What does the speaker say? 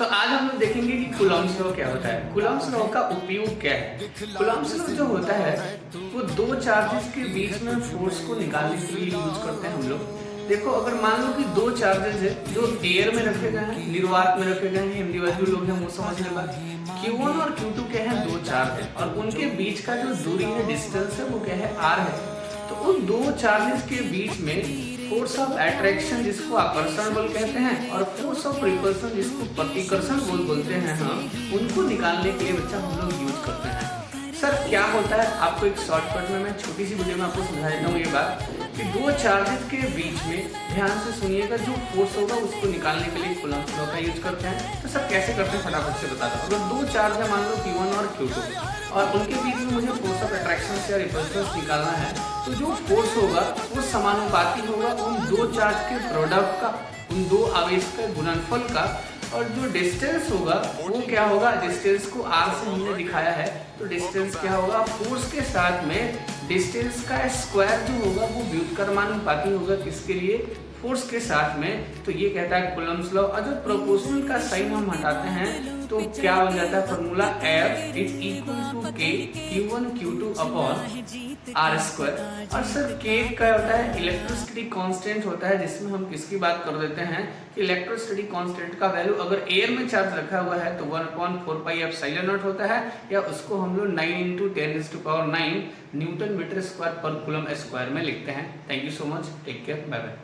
आज हम लोग देखेंगे कि कूलॉम्स लॉ क्या होता है। कूलॉम्स लॉ का उपयोग क्या है। कूलॉम्स लॉ जो होता है वो दो चार्जेस के बीच में फोर्स को निकालने के लिए यूज करते हैं हम लोग। देखो, अगर मान लो कि दो चार्जेस है जो एयर में रखे गए हैं, निर्वात में रखे गए हैं, इंडिविजुअल लोग हैं वो समझ लेगा। Q1 और Q2 क्या है, दो चार्ज है और उनके बीच का जो दूरी है, डिस्टेंस है, वो क्या है, R है। तो उन दो चार्जेस के बीच में फोर्स ऑफ अट्रैक्शन जिसको आकर्षण बल कहते हैं और फोर्स ऑफ रिपल्सन जिसको प्रतिकर्षण बल बोलते हैं हम उनको निकालने के लिए बच्चा हम लोग यूज करते हैं। सर क्या होता है, आपको एक शॉर्टकट में मैं छोटी सी वीडियो में आपको समझा देता हूँ ये बात कि दो चार्जेस के बीच में ध्यान से सुनिएगा, जो फोर्स होगा उसको निकालने के लिए कूलॉम्स लॉ का यूज करते हैं। तो सर कैसे करते हैं फटाफट से बताता हूँ। अगर दो चार्ज है, मान लो Q1 और Q2 और उनके बीच में मुझे फोर्स ऑफ अट्रैक्शन या रिपल्सन निकालना है, तो जो फोर्स होगा वो समानुपाती होगा उन दो चार्ज के प्रोडक्ट का, उन दो आवेश के गुणनफल का। और जो डिस्टेंस होगा वो क्या होगा, डिस्टेंस को R से हमने दिखाया है, तो डिस्टेंस क्या होगा, फोर्स के साथ में डिस्टेंस का स्क्वायर जो होगा वो व्युत्क्रमानुपाती होगा किसके लिए, फोर्स के साथ में। तो ये कहता है कूलॉम्स लॉ। और जब प्रोपोर्शनल का साइन हम हटाते हैं तो क्या बन जाता है formula, F is equal to K Q1 Q2 upon R square. और सर K क्या होता है, इलेक्ट्रोस्टैटिक कांस्टेंट होता है, जिसमें हम किसकी बात कर देते हैं कि इलेक्ट्रोस्टैटिक कांस्टेंट का वैल्यू अगर एयर में चार्ज रखा हुआ है तो 1/4 पाई एप्सिलॉन नॉट होता है, या उसको हम लोग 9 × 10⁹ न्यूटन मीटर स्क्वायर पर कूलम स्क्वायर में लिखते हैं। Thank you so much, take care, bye bye.